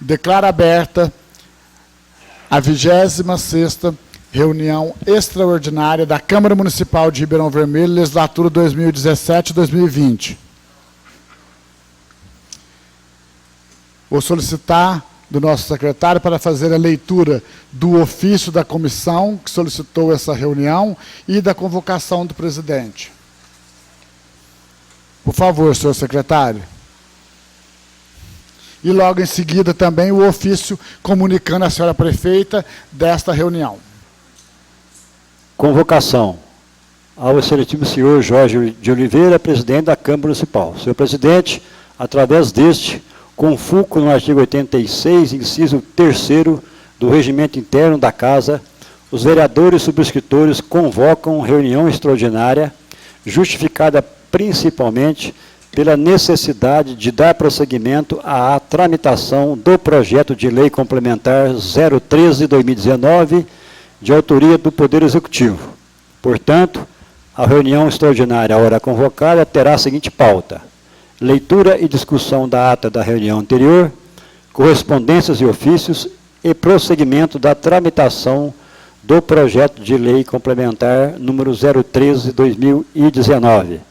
Declaro aberta a 26ª reunião extraordinária da Câmara Municipal de Ribeirão Vermelho, legislatura 2017-2020. Vou solicitar do nosso secretário para fazer a leitura do ofício da comissão que solicitou essa reunião e da convocação do presidente. Por favor, senhor secretário. E logo em seguida também o ofício comunicando à senhora prefeita desta reunião. Convocação ao excelentíssimo senhor Jorge de Oliveira, presidente da Câmara Municipal. Senhor presidente, através deste, com fulcro no artigo 86, inciso 3º do Regimento Interno da Casa, os vereadores subscritores convocam reunião extraordinária, justificada principalmente pela necessidade de dar prosseguimento à tramitação do projeto de lei complementar 013/2019, de autoria do Poder Executivo. Portanto, a reunião extraordinária, a hora convocada, terá a seguinte pauta: leitura e discussão da ata da reunião anterior, correspondências e ofícios e prosseguimento da tramitação do projeto de lei complementar número 013/2019.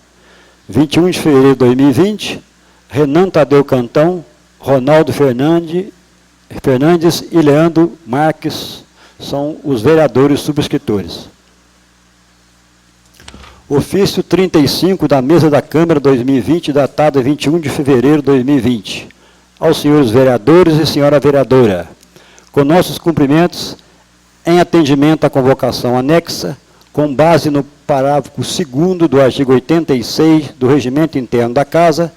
21 de fevereiro de 2020, Renan Tadeu Cantão, Ronaldo Fernandes e Leandro Marques são os vereadores subscritores. Ofício 35 da Mesa da Câmara 2020, datado 21 de fevereiro de 2020. Aos senhores vereadores e senhora vereadora, com nossos cumprimentos, em atendimento à convocação anexa, com base no parágrafo 2º do artigo 86 do Regimento Interno da Casa,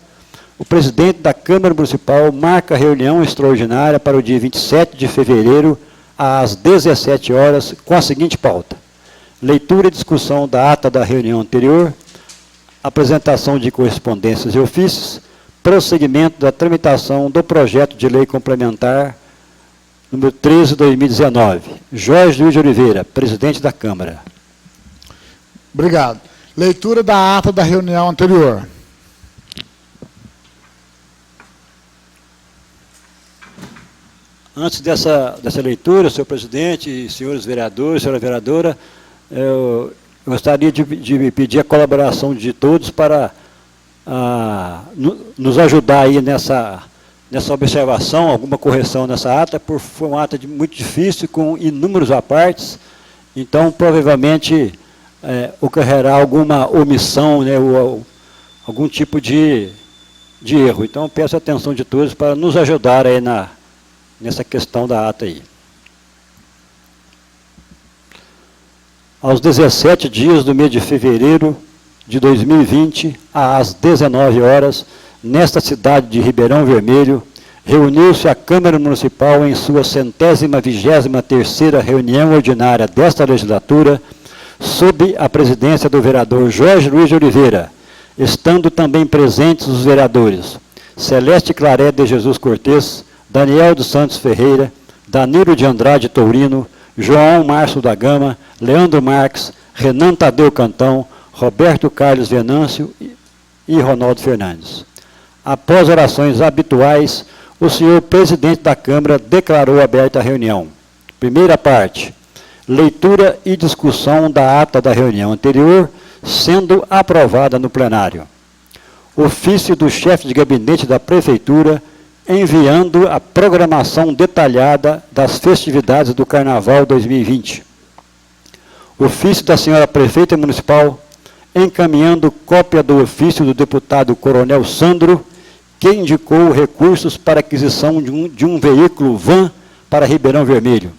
o presidente da Câmara Municipal marca a reunião extraordinária para o dia 27 de fevereiro, às 17 horas, com a seguinte pauta: leitura e discussão da ata da reunião anterior, apresentação de correspondências e ofícios, prosseguimento da tramitação do projeto de lei complementar número 13/2019. Jorge Luiz de Oliveira, presidente da Câmara. Obrigado. Leitura da ata da reunião anterior. Antes dessa leitura, senhor presidente, senhores vereadores, senhora vereadora, eu gostaria de pedir a colaboração de todos para nos ajudar aí nessa observação, alguma correção nessa ata, porque foi uma ata muito difícil, com inúmeros apartes, então provavelmente ocorrerá alguma omissão, né, ou algum tipo de erro. Então peço a atenção de todos para nos ajudar aí nessa questão da ata aí. Aos 17 dias do mês de fevereiro de 2020, às 19 horas, nesta cidade de Ribeirão Vermelho, reuniu-se a Câmara Municipal em sua 123ª reunião ordinária desta legislatura, sob a presidência do vereador Jorge Luiz de Oliveira, estando também presentes os vereadores Celeste Claré de Jesus Cortes, Daniel dos Santos Ferreira, Danilo de Andrade Tourino, João Márcio da Gama, Leandro Marques, Renan Tadeu Cantão, Roberto Carlos Venâncio e Ronaldo Fernandes. Após orações habituais, o senhor presidente da Câmara declarou aberta a reunião. Primeira parte: leitura e discussão da ata da reunião anterior, sendo aprovada no plenário. Ofício do chefe de gabinete da Prefeitura, enviando a programação detalhada das festividades do Carnaval 2020. Ofício da senhora Prefeita Municipal, encaminhando cópia do ofício do deputado Coronel Sandro, que indicou recursos para aquisição de um veículo van para Ribeirão Vermelho.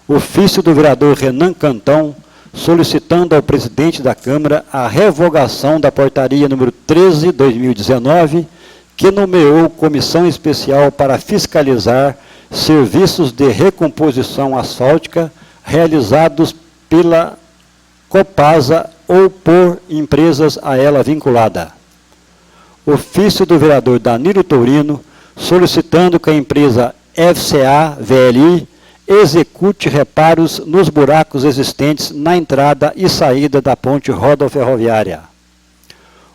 Ofício do vereador Renan Cantão, solicitando ao presidente da Câmara a revogação da portaria número 13/2019, que nomeou comissão especial para fiscalizar serviços de recomposição asfáltica realizados pela Copasa ou por empresas a ela vinculada. Ofício do vereador Danilo Tourino, solicitando que a empresa FCA VLI execute reparos nos buracos existentes na entrada e saída da ponte rodoferroviária.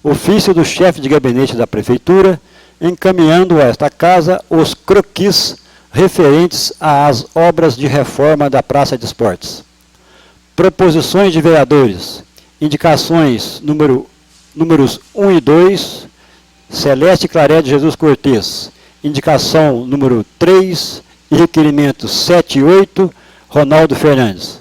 Ofício do chefe de gabinete da Prefeitura, encaminhando a esta casa os croquis referentes às obras de reforma da Praça de Esportes. Proposições de vereadores. Indicações números 1 e 2, Celeste Claré de Jesus Cortes. Indicação número 3 e requerimentos 7 e 8, Ronaldo Fernandes.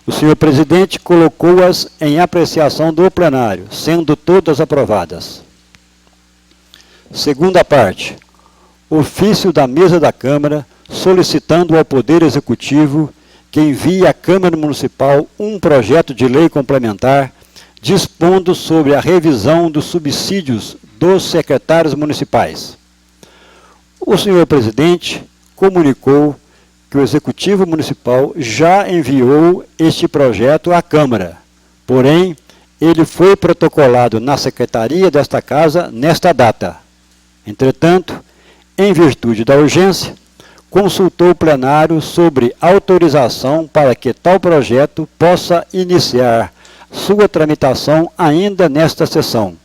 O senhor presidente colocou-as em apreciação do plenário, sendo todas aprovadas. Segunda parte. Ofício da mesa da Câmara, solicitando ao Poder Executivo que envie à Câmara Municipal um projeto de lei complementar dispondo sobre a revisão dos subsídios dos secretários municipais. O senhor presidente comunicou que o Executivo Municipal já enviou este projeto à Câmara, porém, ele foi protocolado na Secretaria desta Casa nesta data. Entretanto, em virtude da urgência, consultou o plenário sobre autorização para que tal projeto possa iniciar sua tramitação ainda nesta sessão,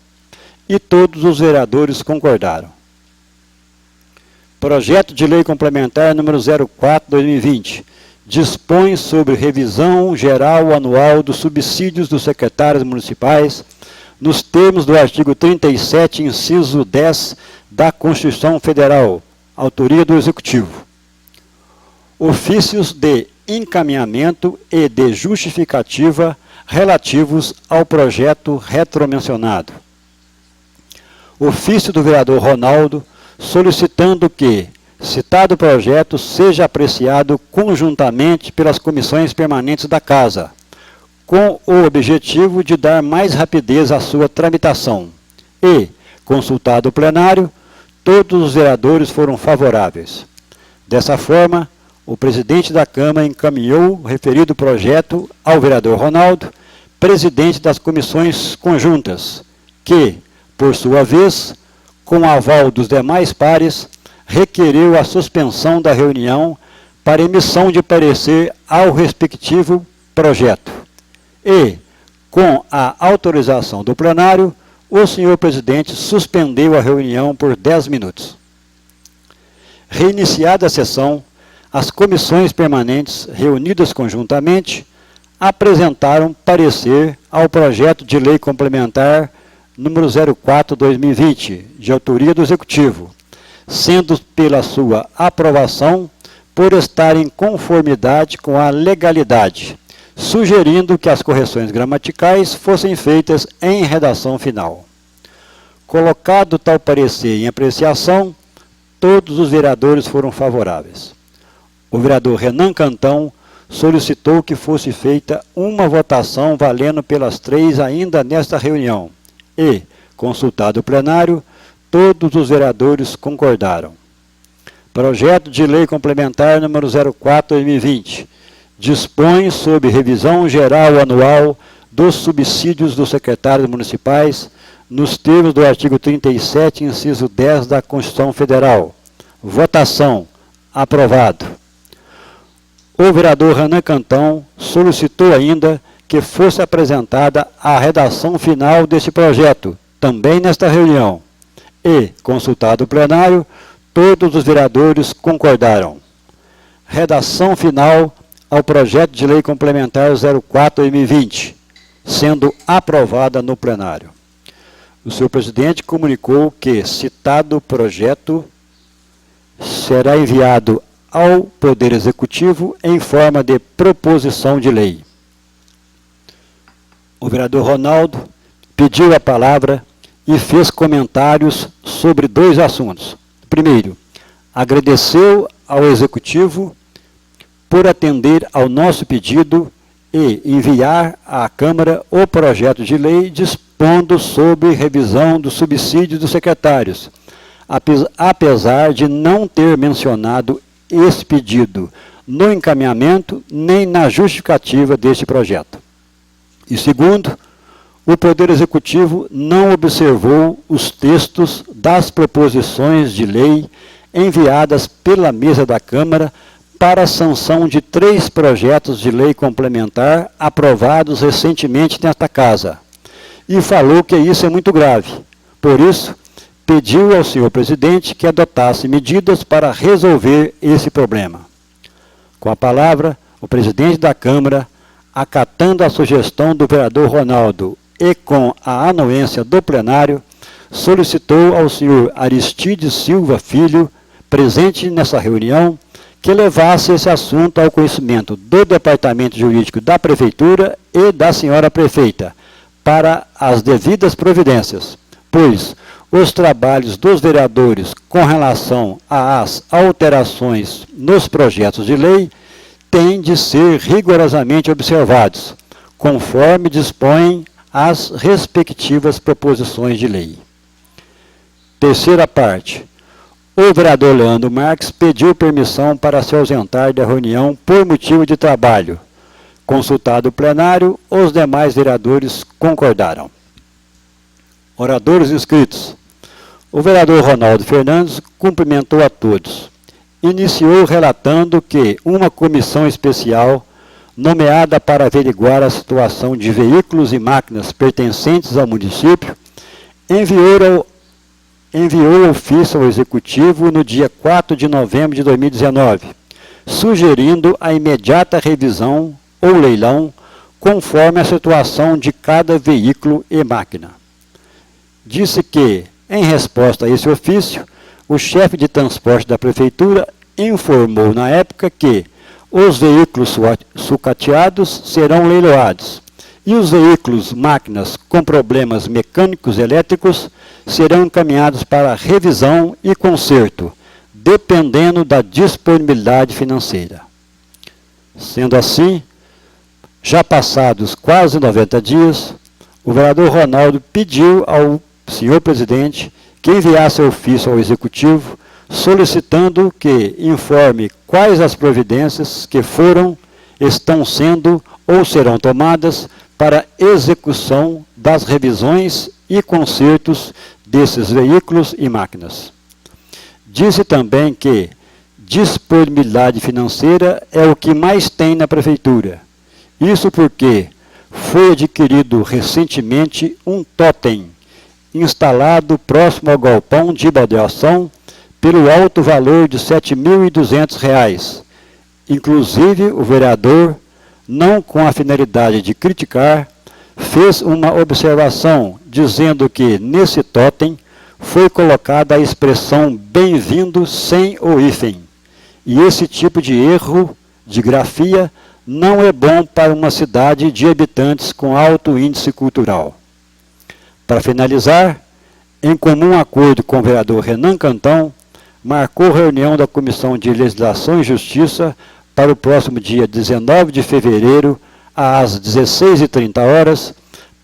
e todos os vereadores concordaram. Projeto de Lei Complementar número 04/2020 dispõe sobre revisão geral anual dos subsídios dos secretários municipais, nos termos do artigo 37, inciso 10 da Constituição Federal, autoria do Executivo. Ofícios de encaminhamento e de justificativa relativos ao projeto retromencionado. Ofício do vereador Ronaldo, solicitando que citado projeto seja apreciado conjuntamente pelas comissões permanentes da Casa, com o objetivo de dar mais rapidez à sua tramitação. E, consultado o plenário, todos os vereadores foram favoráveis. Dessa forma, o presidente da Câmara encaminhou o referido projeto ao vereador Ronaldo, presidente das comissões conjuntas, que, por sua vez, com aval dos demais pares, requeriu a suspensão da reunião para emissão de parecer ao respectivo projeto. E, com a autorização do plenário, o senhor presidente suspendeu a reunião por 10 minutos. Reiniciada a sessão, as comissões permanentes, reunidas conjuntamente, apresentaram parecer ao projeto de lei complementar número 04/2020, de autoria do Executivo, sendo pela sua aprovação por estar em conformidade com a legalidade, sugerindo que as correções gramaticais fossem feitas em redação final. Colocado tal parecer em apreciação, todos os vereadores foram favoráveis. O vereador Renan Cantão solicitou que fosse feita uma votação valendo pelas 3 ainda nesta reunião e, consultado o plenário, todos os vereadores concordaram. Projeto de Lei Complementar número 04/2020 dispõe sobre revisão geral anual dos subsídios dos secretários municipais, nos termos do artigo 37, inciso 10 da Constituição Federal. Votação. Aprovado. O vereador Renan Cantão solicitou ainda que fosse apresentada a redação final deste projeto, também nesta reunião. E, consultado o plenário, todos os vereadores concordaram. Redação final ao projeto de lei complementar 04/2020, sendo aprovada no plenário. O senhor presidente comunicou que citado projeto será enviado ao Poder Executivo em forma de proposição de lei. O vereador Ronaldo pediu a palavra e fez comentários sobre 2 assuntos. Primeiro, agradeceu ao Executivo por atender ao nosso pedido e enviar à Câmara o projeto de lei dispondo sobre revisão dos subsídios dos secretários, apesar de não ter mencionado esse pedido no encaminhamento nem na justificativa deste projeto. E segundo, o Poder Executivo não observou os textos das proposições de lei enviadas pela mesa da Câmara para a sanção de 3 projetos de lei complementar aprovados recentemente nesta Casa, e falou que isso é muito grave. Por isso, pediu ao senhor presidente que adotasse medidas para resolver esse problema. Com a palavra, o presidente da Câmara, acatando a sugestão do vereador Ronaldo e com a anuência do plenário, solicitou ao senhor Aristides Silva Filho, presente nessa reunião, que levasse esse assunto ao conhecimento do Departamento Jurídico da Prefeitura e da senhora prefeita, para as devidas providências, pois os trabalhos dos vereadores com relação às alterações nos projetos de lei têm de ser rigorosamente observados, conforme dispõem as respectivas proposições de lei. Terceira parte. O vereador Leandro Marques pediu permissão para se ausentar da reunião por motivo de trabalho. Consultado o plenário, os demais vereadores concordaram. Oradores inscritos. O vereador Ronaldo Fernandes cumprimentou a todos. Iniciou relatando que uma comissão especial, nomeada para averiguar a situação de veículos e máquinas pertencentes ao município, enviou ofício ao Executivo no dia 4 de novembro de 2019, sugerindo a imediata revisão ou leilão conforme a situação de cada veículo e máquina. Disse que, em resposta a esse ofício, o chefe de transporte da Prefeitura informou na época que os veículos sucateados serão leiloados e os veículos, máquinas com problemas mecânicos e elétricos serão encaminhados para revisão e conserto, dependendo da disponibilidade financeira. Sendo assim, já passados quase 90 dias, o vereador Ronaldo pediu ao senhor presidente que enviasse ofício ao Executivo solicitando que informe quais as providências que foram, estão sendo ou serão tomadas para execução das revisões e consertos desses veículos e máquinas. Disse também que disponibilidade financeira é o que mais tem na Prefeitura. Isso porque foi adquirido recentemente um totem instalado próximo ao galpão de baldeação pelo alto valor de R$ 7.200. Inclusive, o vereador, não com a finalidade de criticar, fez uma observação dizendo que nesse totem foi colocada a expressão bem-vindo sem o hífen. E esse tipo de erro de grafia não é bom para uma cidade de habitantes com alto índice cultural. Para finalizar, em comum acordo com o vereador Renan Cantão, marcou reunião da Comissão de Legislação e Justiça para o próximo dia 19 de fevereiro, às 16h30,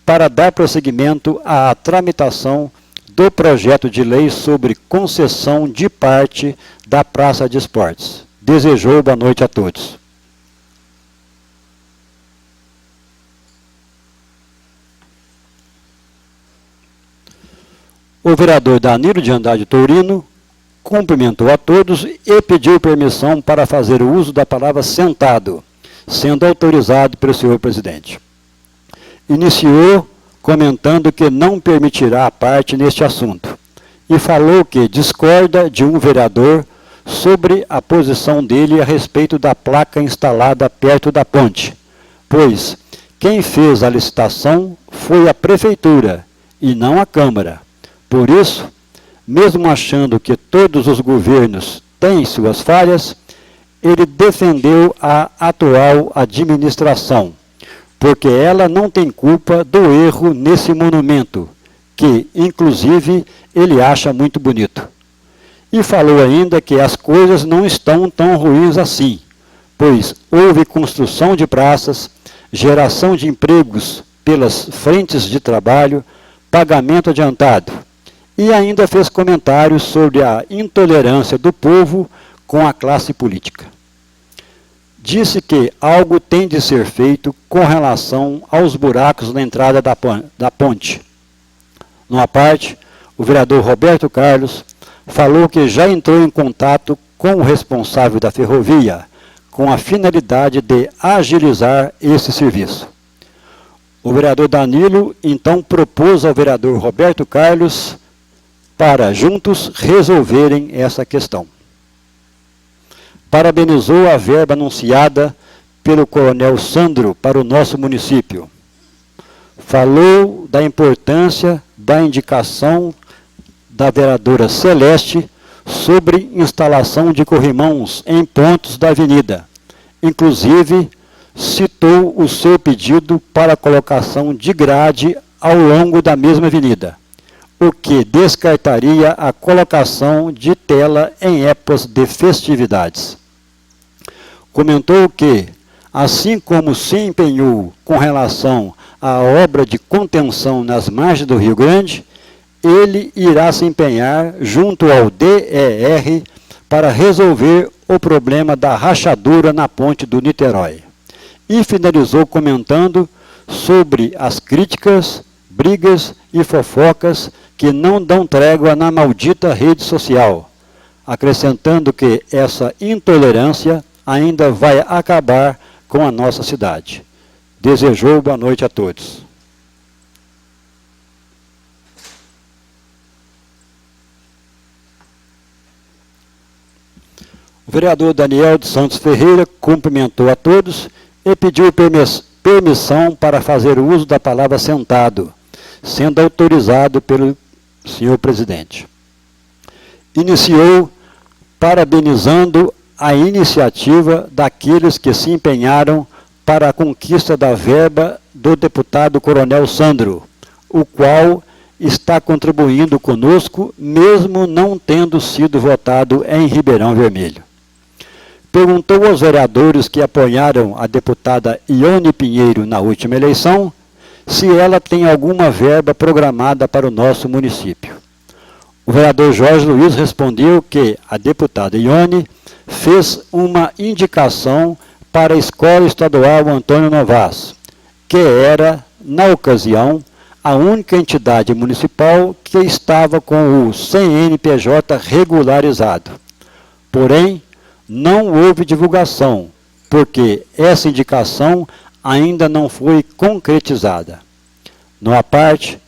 para dar prosseguimento à tramitação do projeto de lei sobre concessão de parte da Praça de Esportes. Desejou boa noite a todos. O vereador Danilo de Andrade Tourino cumprimentou a todos e pediu permissão para fazer o uso da palavra sentado, sendo autorizado pelo senhor presidente. Iniciou comentando que não permitirá a parte neste assunto e falou que discorda de um vereador sobre a posição dele a respeito da placa instalada perto da ponte, pois quem fez a licitação foi a Prefeitura e não a Câmara. Por isso, mesmo achando que todos os governos têm suas falhas, ele defendeu a atual administração, porque ela não tem culpa do erro nesse monumento, que, inclusive, ele acha muito bonito. E falou ainda que as coisas não estão tão ruins assim, pois houve construção de praças, geração de empregos pelas frentes de trabalho, pagamento adiantado. E ainda fez comentários sobre a intolerância do povo com a classe política. Disse que algo tem de ser feito com relação aos buracos na entrada da ponte. Numa parte, o vereador Roberto Carlos falou que já entrou em contato com o responsável da ferrovia, com a finalidade de agilizar esse serviço. O vereador Danilo, então, propôs ao vereador Roberto Carlos para juntos resolverem essa questão. Parabenizou a verba anunciada pelo Coronel Sandro para o nosso município. Falou da importância da indicação da vereadora Celeste sobre instalação de corrimãos em pontos da avenida. Inclusive, citou o seu pedido para a colocação de grade ao longo da mesma avenida, o que descartaria a colocação de tela em épocas de festividades. Comentou que, assim como se empenhou com relação à obra de contenção nas margens do Rio Grande, ele irá se empenhar junto ao DER para resolver o problema da rachadura na ponte do Niterói. E finalizou comentando sobre as críticas, brigas e fofocas que não dão trégua na maldita rede social, acrescentando que essa intolerância ainda vai acabar com a nossa cidade. Desejou boa noite a todos. O vereador Daniel de Santos Ferreira cumprimentou a todos e pediu permissão para fazer uso da palavra sentado, sendo autorizado pelo senhor presidente. Iniciou parabenizando a iniciativa daqueles que se empenharam para a conquista da verba do deputado Coronel Sandro, o qual está contribuindo conosco, mesmo não tendo sido votado em Ribeirão Vermelho. Perguntou aos vereadores que apoiaram a deputada Ione Pinheiro na última eleição se ela tem alguma verba programada para o nosso município. O vereador Jorge Luiz respondeu que a deputada Ione fez uma indicação para a Escola Estadual Antônio Novas, que era, na ocasião, a única entidade municipal que estava com o CNPJ regularizado. Porém, não houve divulgação, porque essa indicação ainda não foi concretizada. Numa parte,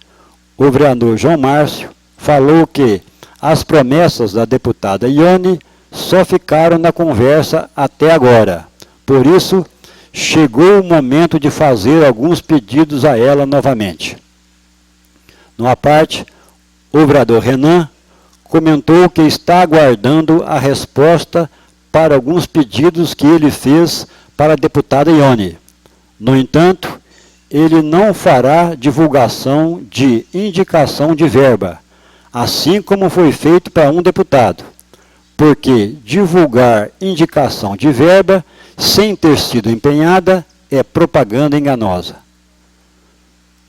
o vereador João Márcio falou que as promessas da deputada Ione só ficaram na conversa até agora. Por isso, chegou o momento de fazer alguns pedidos a ela novamente. Numa parte, o vereador Renan comentou que está aguardando a resposta para alguns pedidos que ele fez para a deputada Ione. No entanto, ele não fará divulgação de indicação de verba, assim como foi feito para um deputado, porque divulgar indicação de verba sem ter sido empenhada é propaganda enganosa.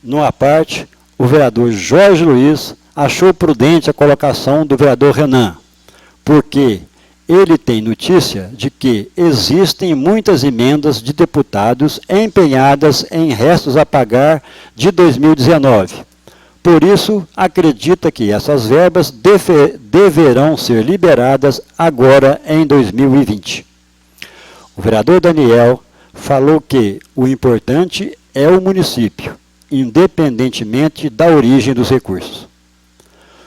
Numa parte, o vereador Jorge Luiz achou prudente a colocação do vereador Renan, porque ele tem notícia de que existem muitas emendas de deputados empenhadas em restos a pagar de 2019. Por isso, acredita que essas verbas deverão ser liberadas agora em 2020. O vereador Daniel falou que o importante é o município, independentemente da origem dos recursos.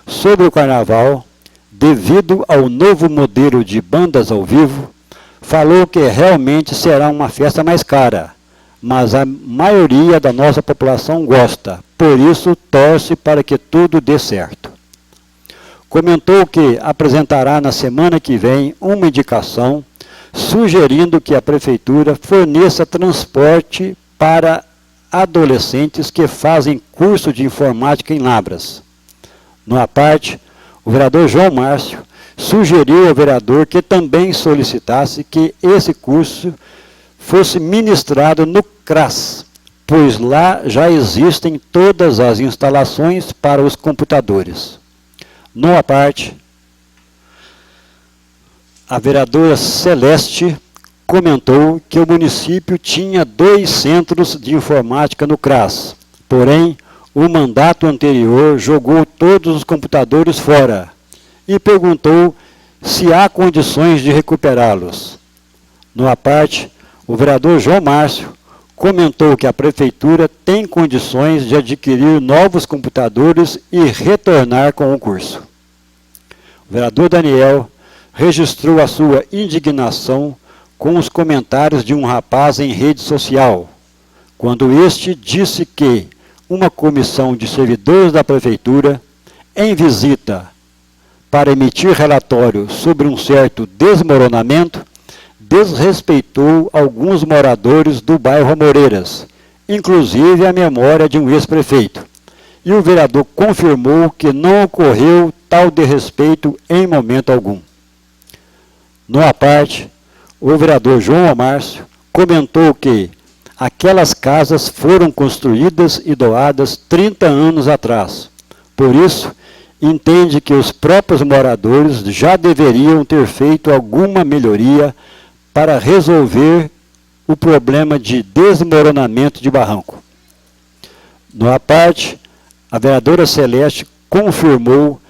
Sobre o carnaval, devido ao novo modelo de bandas ao vivo, falou que realmente será uma festa mais cara, mas a maioria da nossa população gosta, por isso torce para que tudo dê certo. Comentou que apresentará na semana que vem uma indicação, sugerindo que a prefeitura forneça transporte para adolescentes que fazem curso de informática em Lavras. Numa parte, o vereador João Márcio sugeriu ao vereador que também solicitasse que esse curso fosse ministrado no CRAS, pois lá já existem todas as instalações para os computadores. Numa parte, a vereadora Celeste comentou que o município tinha 2 centros de informática no CRAS, porém, o mandato anterior jogou todos os computadores fora e perguntou se há condições de recuperá-los. Numa parte, o vereador João Márcio comentou que a prefeitura tem condições de adquirir novos computadores e retornar com o curso. vereador Daniel registrou a sua indignação com os comentários de um rapaz em rede social, quando este disse que uma comissão de servidores da prefeitura, em visita para emitir relatório sobre um certo desmoronamento, desrespeitou alguns moradores do bairro Amoreiras, inclusive a memória de um ex-prefeito. E o vereador confirmou que não ocorreu tal desrespeito em momento algum. No à parte, o vereador João Márcio comentou que aquelas casas foram construídas e doadas 30 anos atrás. Por isso, entende que os próprios moradores já deveriam ter feito alguma melhoria para resolver o problema de desmoronamento de barranco. No à parte, a vereadora Celeste confirmou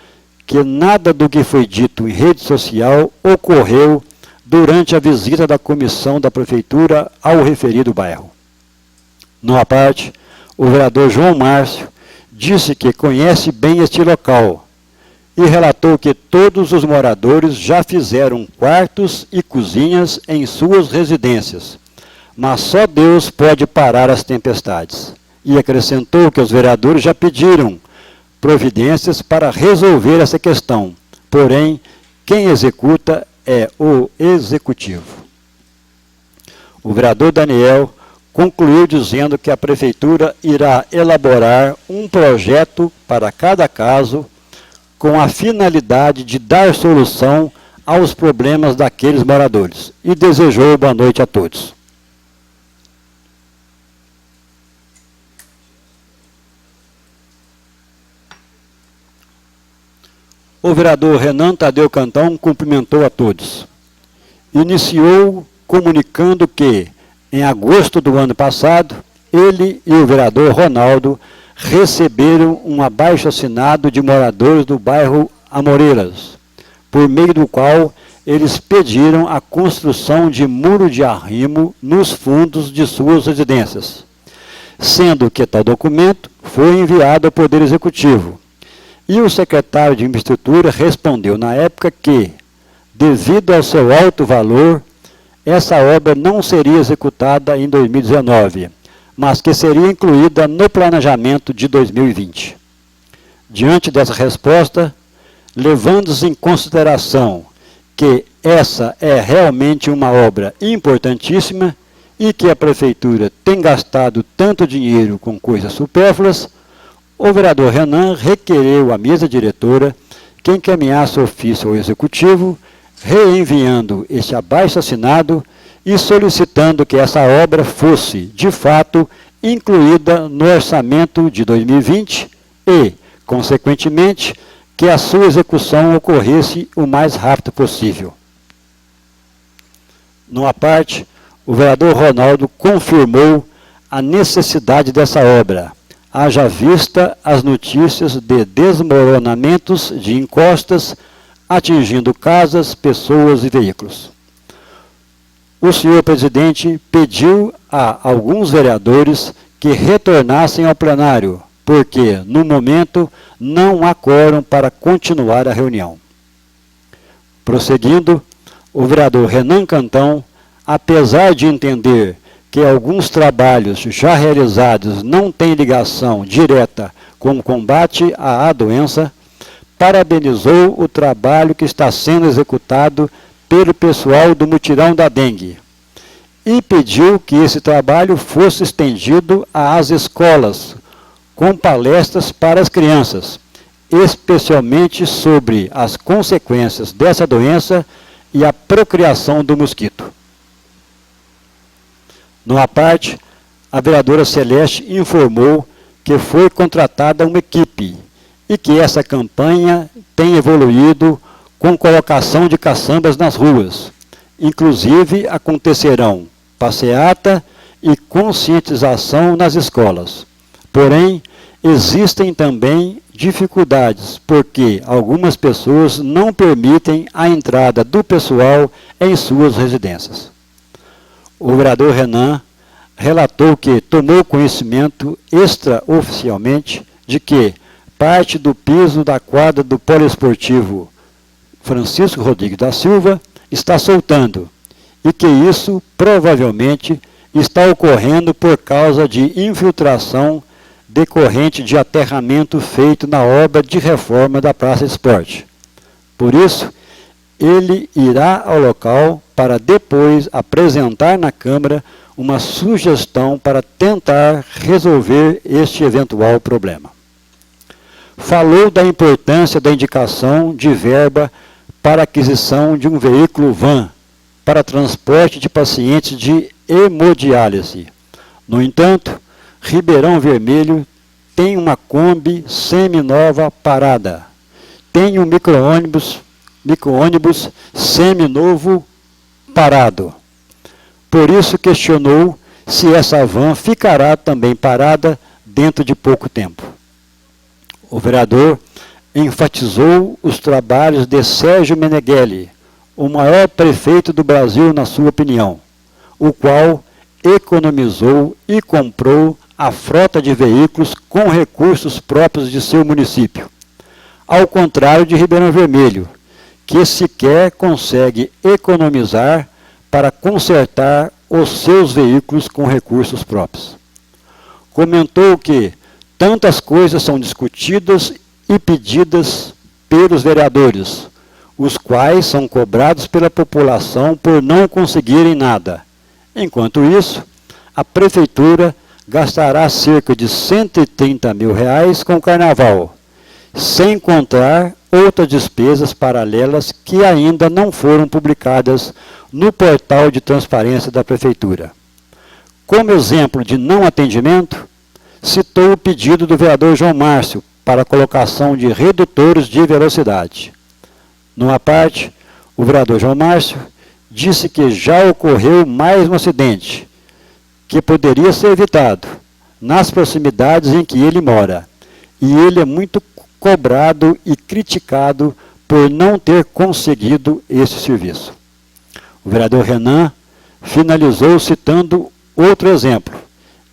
que nada do que foi dito em rede social ocorreu durante a visita da comissão da prefeitura ao referido bairro. No à parte, o vereador João Márcio disse que conhece bem este local e relatou que todos os moradores já fizeram quartos e cozinhas em suas residências, mas só Deus pode parar as tempestades. E acrescentou que os vereadores já pediram providências para resolver essa questão, porém, quem executa é o executivo. O vereador Daniel concluiu dizendo que a prefeitura irá elaborar um projeto para cada caso com a finalidade de dar solução aos problemas daqueles moradores e desejou boa noite a todos. O vereador Renan Tadeu Cantão cumprimentou a todos. Iniciou comunicando que, em agosto do ano passado, ele e o vereador Ronaldo receberam um abaixo-assinado de moradores do bairro Amoreiras, por meio do qual eles pediram a construção de muro de arrimo nos fundos de suas residências, sendo que tal documento foi enviado ao Poder Executivo. E o secretário de Infraestrutura respondeu na época que, devido ao seu alto valor, essa obra não seria executada em 2019, mas que seria incluída no planejamento de 2020. Diante dessa resposta, levando-se em consideração que essa é realmente uma obra importantíssima e que a prefeitura tem gastado tanto dinheiro com coisas supérfluas, o vereador Renan requereu à mesa diretora que encaminhasse ofício ao Executivo, reenviando este abaixo-assinado e solicitando que essa obra fosse, de fato, incluída no orçamento de 2020 e, consequentemente, que a sua execução ocorresse o mais rápido possível. No à parte, o vereador Ronaldo confirmou a necessidade dessa obra, haja vista as notícias de desmoronamentos de encostas atingindo casas, pessoas e veículos. O senhor presidente pediu a alguns vereadores que retornassem ao plenário, porque, no momento, não há quórum para continuar a reunião. Prosseguindo, o vereador Renan Cantão, apesar de entender que alguns trabalhos já realizados não têm ligação direta com o combate à doença, parabenizou o trabalho que está sendo executado pelo pessoal do mutirão da dengue e pediu que esse trabalho fosse estendido às escolas, com palestras para as crianças, especialmente sobre as consequências dessa doença e a procriação do mosquito. No à parte, a vereadora Celeste informou que foi contratada uma equipe e que essa campanha tem evoluído com colocação de caçambas nas ruas. Inclusive, acontecerão passeata e conscientização nas escolas. Porém, existem também dificuldades, porque algumas pessoas não permitem a entrada do pessoal em suas residências. O vereador Renan relatou que tomou conhecimento extraoficialmente de que parte do piso da quadra do poliesportivo Francisco Rodrigues da Silva, está soltando, e que isso provavelmente está ocorrendo por causa de infiltração decorrente de aterramento feito na obra de reforma da Praça de Esporte. Por isso, ele irá ao local para depois apresentar na Câmara uma sugestão para tentar resolver este eventual problema. Falou da importância da indicação de verba para aquisição de um veículo van para transporte de pacientes de hemodiálise. No entanto, Ribeirão Vermelho tem uma Kombi semi-nova parada. Tem um micro-ônibus semi-novo parado. Por isso questionou se essa van ficará também parada dentro de pouco tempo. O vereador enfatizou os trabalhos de Sérgio Meneghelli, o maior prefeito do Brasil na sua opinião, o qual economizou e comprou a frota de veículos com recursos próprios de seu município, ao contrário de Ribeirão Vermelho, que sequer consegue economizar para consertar os seus veículos com recursos próprios. Comentou que tantas coisas são discutidas e pedidas pelos vereadores, os quais são cobrados pela população por não conseguirem nada. Enquanto isso, a prefeitura gastará cerca de R$ 130 mil com o carnaval, sem contar outras despesas paralelas que ainda não foram publicadas no portal de transparência da prefeitura. Como exemplo de não atendimento, citou o pedido do vereador João Márcio para a colocação de redutores de velocidade. Numa parte, o vereador João Márcio disse que já ocorreu mais um acidente, que poderia ser evitado, nas proximidades em que ele mora, e ele é muito cobrado e criticado por não ter conseguido esse serviço. O vereador Renan finalizou citando outro exemplo,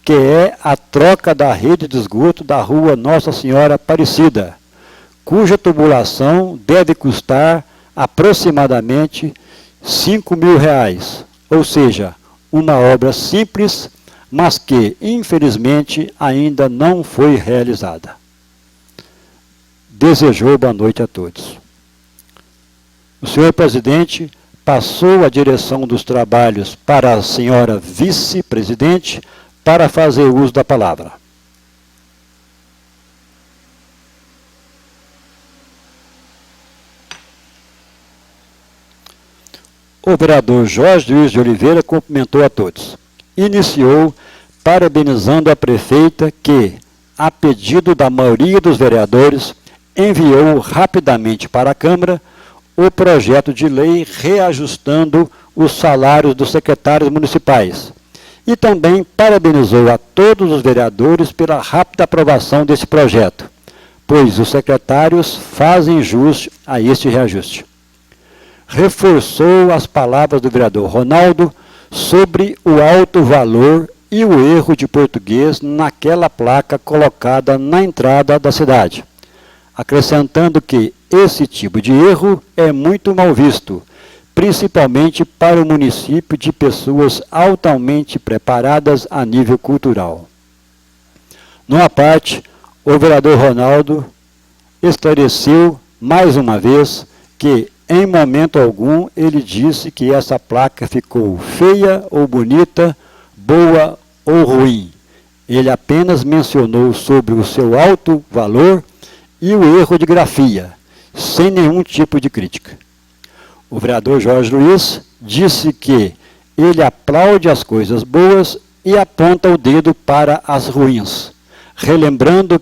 que é a troca da rede de esgoto da rua Nossa Senhora Aparecida, cuja tubulação deve custar aproximadamente R$ 5 mil, ou seja, uma obra simples, mas que, infelizmente, ainda não foi realizada. Desejou boa noite a todos. O senhor presidente passou a direção dos trabalhos para a senhora vice-presidente para fazer uso da palavra. O vereador Jorge Luiz de Oliveira cumprimentou a todos. Iniciou parabenizando a prefeita que, a pedido da maioria dos vereadores, enviou rapidamente para a Câmara o projeto de lei reajustando os salários dos secretários municipais. E também parabenizou a todos os vereadores pela rápida aprovação desse projeto, pois os secretários fazem jus a este reajuste. Reforçou as palavras do vereador Ronaldo sobre o alto valor e o erro de português naquela placa colocada na entrada da cidade, acrescentando que esse tipo de erro é muito mal visto, principalmente para o município de pessoas altamente preparadas a nível cultural. Numa parte, o vereador Ronaldo esclareceu mais uma vez que, em momento algum, ele disse que essa placa ficou feia ou bonita, boa ou ruim. Ele apenas mencionou sobre o seu alto valor e o erro de grafia, sem nenhum tipo de crítica. O vereador Jorge Luiz disse que ele aplaude as coisas boas e aponta o dedo para as ruins, relembrando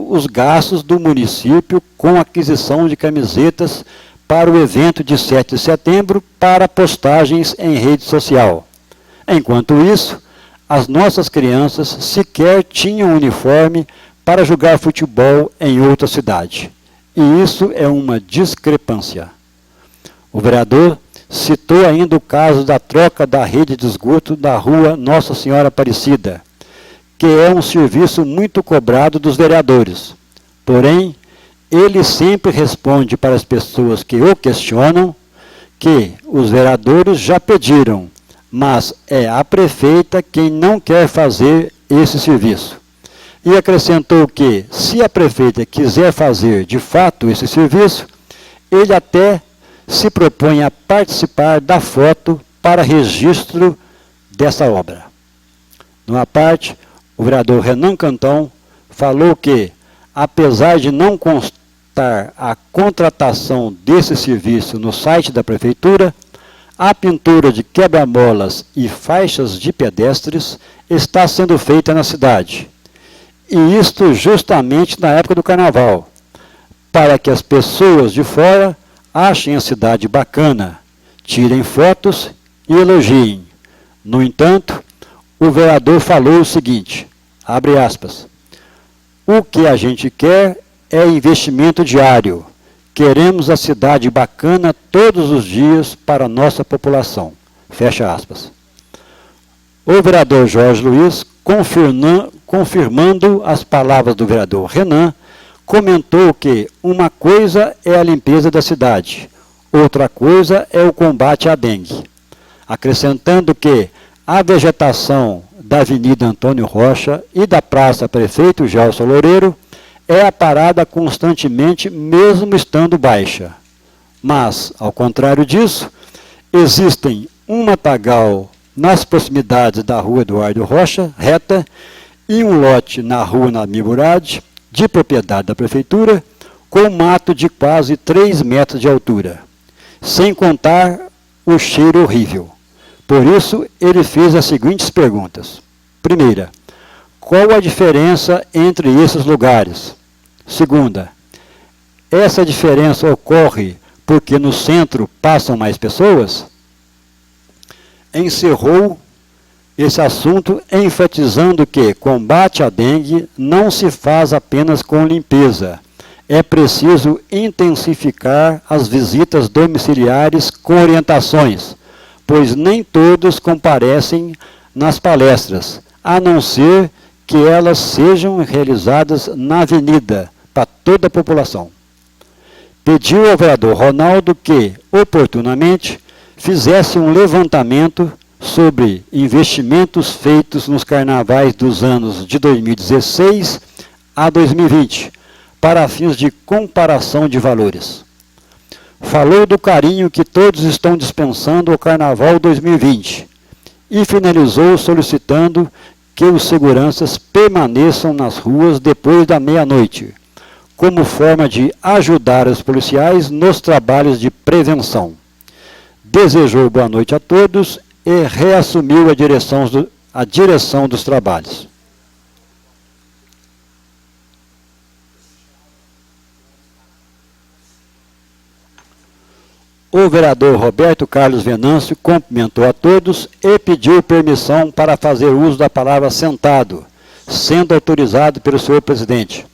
os gastos do município com a aquisição de camisetas para o evento de 7 de setembro para postagens em rede social. Enquanto isso, as nossas crianças sequer tinham uniforme para jogar futebol em outra cidade. E isso é uma discrepância. O vereador citou ainda o caso da troca da rede de esgoto da rua Nossa Senhora Aparecida, que é um serviço muito cobrado dos vereadores. Porém, ele sempre responde para as pessoas que o questionam que os vereadores já pediram, mas é a prefeita quem não quer fazer esse serviço. E acrescentou que, se a prefeita quiser fazer de fato esse serviço, ele até se propõe a participar da foto para registro dessa obra. Numa parte, o vereador Renan Cantão falou que, apesar de não constar a contratação desse serviço no site da prefeitura, a pintura de quebra-molas e faixas de pedestres está sendo feita na cidade. E isto justamente na época do carnaval, para que as pessoas de fora achem a cidade bacana, tirem fotos e elogiem. No entanto, o vereador falou o seguinte, abre aspas, o que a gente quer é investimento diário. Queremos a cidade bacana todos os dias para a nossa população. Fecha aspas. O vereador Jorge Luiz, confirmando as palavras do vereador Renan, comentou que uma coisa é a limpeza da cidade, outra coisa é o combate à dengue, acrescentando que a vegetação da Avenida Antônio Rocha e da Praça Prefeito Gelson Loureiro é aparada constantemente, mesmo estando baixa. Mas, ao contrário disso, existem um matagal nas proximidades da Rua Eduardo Rocha, reta, e um lote na Rua Nabi Murad, de propriedade da prefeitura, com mato de quase 3 metros de altura, sem contar o cheiro horrível. Por isso, ele fez as seguintes perguntas. Primeira, qual a diferença entre esses lugares? Segunda, essa diferença ocorre porque no centro passam mais pessoas? Encerrou esse assunto enfatizando que combate à dengue não se faz apenas com limpeza. É preciso intensificar as visitas domiciliares com orientações, pois nem todos comparecem nas palestras, a não ser que elas sejam realizadas na avenida, para toda a população. Pediu ao vereador Ronaldo que, oportunamente, fizesse um levantamento sobre investimentos feitos nos carnavais dos anos de 2016 a 2020, para fins de comparação de valores. Falou do carinho que todos estão dispensando ao Carnaval 2020 e finalizou solicitando que os seguranças permaneçam nas ruas depois da meia-noite, como forma de ajudar os policiais nos trabalhos de prevenção. Desejou boa noite a todos e reassumiu a direção dos trabalhos. O vereador Roberto Carlos Venâncio cumprimentou a todos e pediu permissão para fazer uso da palavra sentado, sendo autorizado pelo senhor presidente.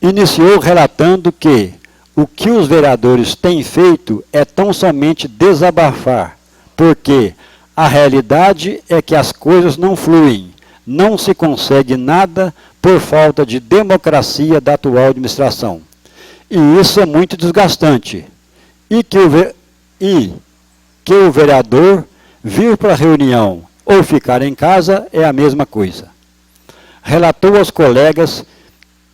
Iniciou relatando que o que os vereadores têm feito é tão somente desabafar, porque a realidade é que as coisas não fluem, não se consegue nada por falta de democracia da atual administração. E isso é muito desgastante. E que o vereador vir para a reunião ou ficar em casa é a mesma coisa. Relatou aos colegas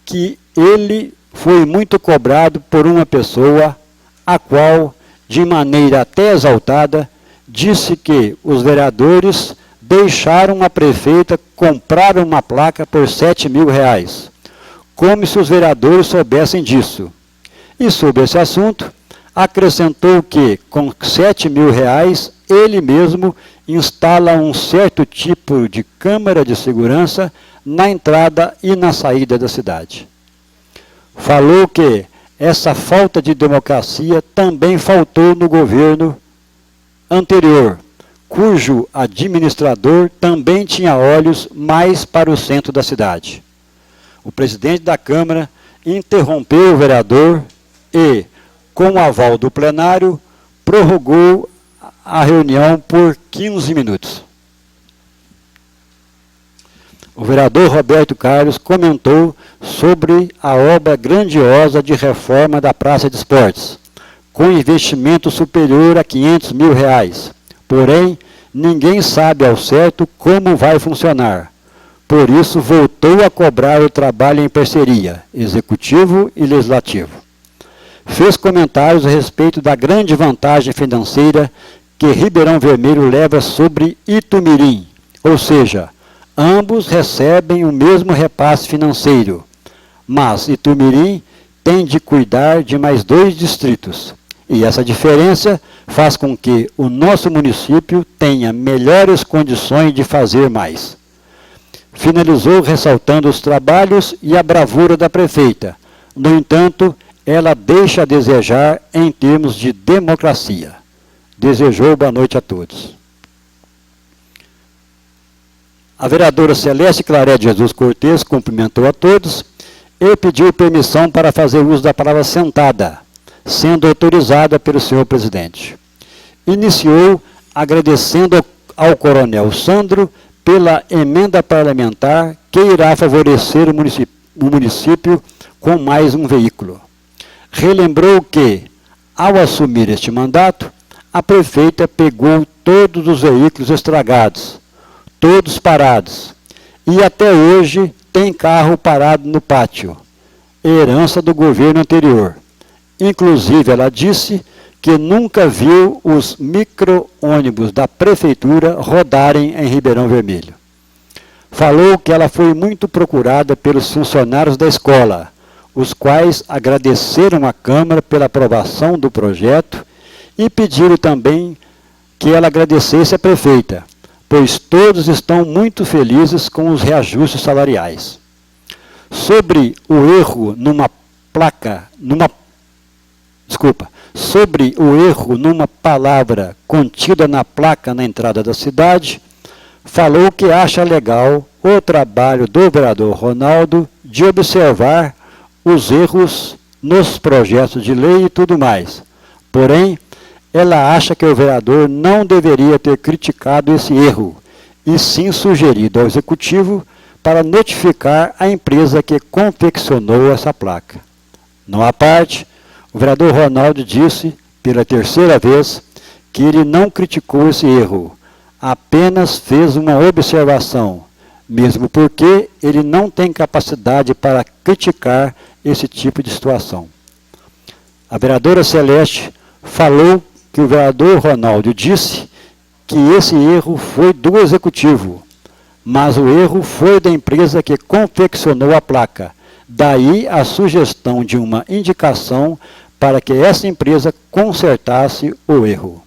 que ele foi muito cobrado por uma pessoa, a qual, de maneira até exaltada, disse que os vereadores deixaram a prefeita comprar uma placa por R$7.000, como se os vereadores soubessem disso. E sobre esse assunto, acrescentou que, com R$7.000, ele mesmo instala um certo tipo de câmera de segurança na entrada e na saída da cidade. Falou que essa falta de democracia também faltou no governo anterior, cujo administrador também tinha olhos mais para o centro da cidade. O presidente da Câmara interrompeu o vereador e, com o aval do plenário, prorrogou a reunião por 15 minutos. o vereador Roberto Carlos comentou sobre a obra grandiosa de reforma da Praça de Esportes, com investimento superior a R$500 mil. Porém, ninguém sabe ao certo como vai funcionar. Por isso, voltou a cobrar o trabalho em parceria, executivo e legislativo. Fez comentários a respeito da grande vantagem financeira que Ribeirão Vermelho leva sobre Itumirim, ou seja, ambos recebem o mesmo repasse financeiro, mas Itumirim tem de cuidar de mais 2 distritos, e essa diferença faz com que o nosso município tenha melhores condições de fazer mais. Finalizou ressaltando os trabalhos e a bravura da prefeita. No entanto, ela deixa a desejar em termos de democracia. Desejou boa noite a todos. A vereadora Celeste Claré de Jesus Cortes cumprimentou a todos e pediu permissão para fazer uso da palavra sentada, sendo autorizada pelo senhor presidente. Iniciou agradecendo ao coronel Sandro pela emenda parlamentar que irá favorecer o município com mais um veículo. Relembrou que, ao assumir este mandato, a prefeita pegou todos os veículos estragados, todos parados, e até hoje tem carro parado no pátio, herança do governo anterior. Inclusive, ela disse que nunca viu os micro-ônibus da prefeitura rodarem em Ribeirão Vermelho. Falou que ela foi muito procurada pelos funcionários da escola, os quais agradeceram à Câmara pela aprovação do projeto e pediram também que ela agradecesse à prefeita, pois todos estão muito felizes com os reajustes salariais. Sobre o erro numa palavra contida na placa na entrada da cidade, falou que acha legal o trabalho do vereador Ronaldo de observar os erros nos projetos de lei e tudo mais. Porém, ela acha que o vereador não deveria ter criticado esse erro, e sim sugerido ao executivo para notificar a empresa que confeccionou essa placa. Numa parte, o vereador Ronaldo disse, pela terceira vez, que ele não criticou esse erro, apenas fez uma observação, mesmo porque ele não tem capacidade para criticar esse tipo de situação. A vereadora Celeste falou que o vereador Ronaldo disse que esse erro foi do executivo, mas o erro foi da empresa que confeccionou a placa. Daí a sugestão de uma indicação para que essa empresa consertasse o erro.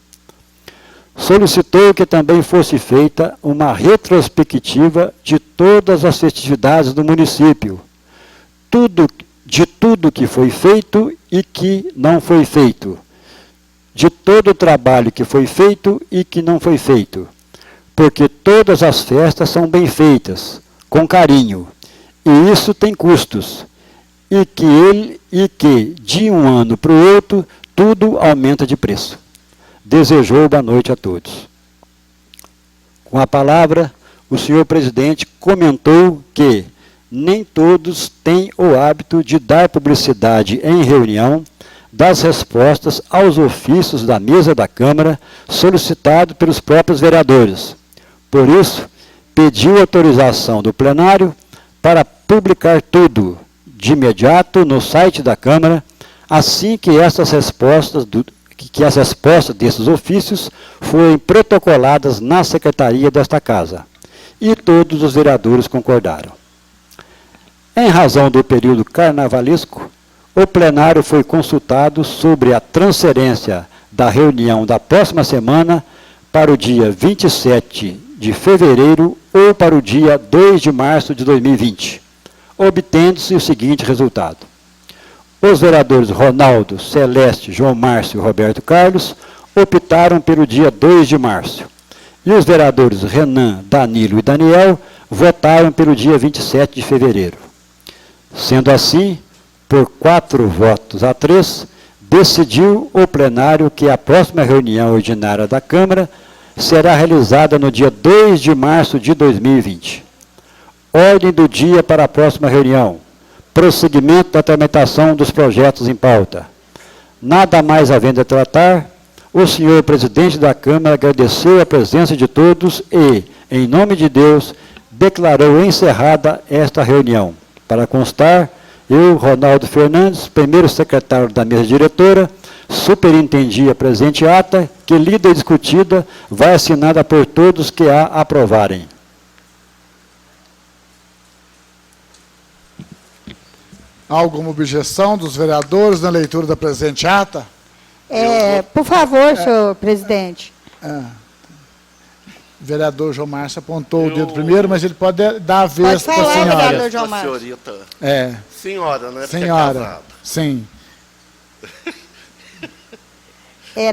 Solicitou que também fosse feita uma retrospectiva de todas as festividades do município, de tudo que foi feito e que não foi feito, de todo o trabalho que foi feito e que não foi feito, porque todas as festas são bem feitas, com carinho, e isso tem custos, e que de um ano para o outro, tudo aumenta de preço. Desejou boa noite a todos. Com a palavra, o senhor presidente comentou que nem todos têm o hábito de dar publicidade em reunião das respostas aos ofícios da mesa da Câmara solicitados pelos próprios vereadores. Por isso, pediu autorização do plenário para publicar tudo de imediato no site da Câmara, assim que as respostas desses ofícios forem protocoladas na secretaria desta Casa. E todos os vereadores concordaram. Em razão do período carnavalesco, o plenário foi consultado sobre a transferência da reunião da próxima semana para o dia 27 de fevereiro ou para o dia 2 de março de 2020, obtendo-se o seguinte resultado. Os vereadores Ronaldo, Celeste, João Márcio e Roberto Carlos optaram pelo dia 2 de março. E os vereadores Renan, Danilo e Daniel votaram pelo dia 27 de fevereiro. Sendo assim, por 4 votos a 3, decidiu o plenário que a próxima reunião ordinária da Câmara será realizada no dia 2 de março de 2020. Ordem do dia para a próxima reunião. Prosseguimento da tramitação dos projetos em pauta. Nada mais havendo a tratar, o senhor presidente da Câmara agradeceu a presença de todos e, em nome de Deus, declarou encerrada esta reunião. Para constar, eu, Ronaldo Fernandes, primeiro secretário da mesa diretora, superintendi a presente ata, que, lida e discutida, vai assinada por todos que a aprovarem. Alguma objeção dos vereadores na leitura da presente ata? Por favor, senhor presidente. O vereador João Márcio apontou o dedo primeiro, mas ele pode dar a vez para a falar, senhora. vereador João Márcio. Senhorita. É, Senhora, né? Porque é senhora, casado. sim.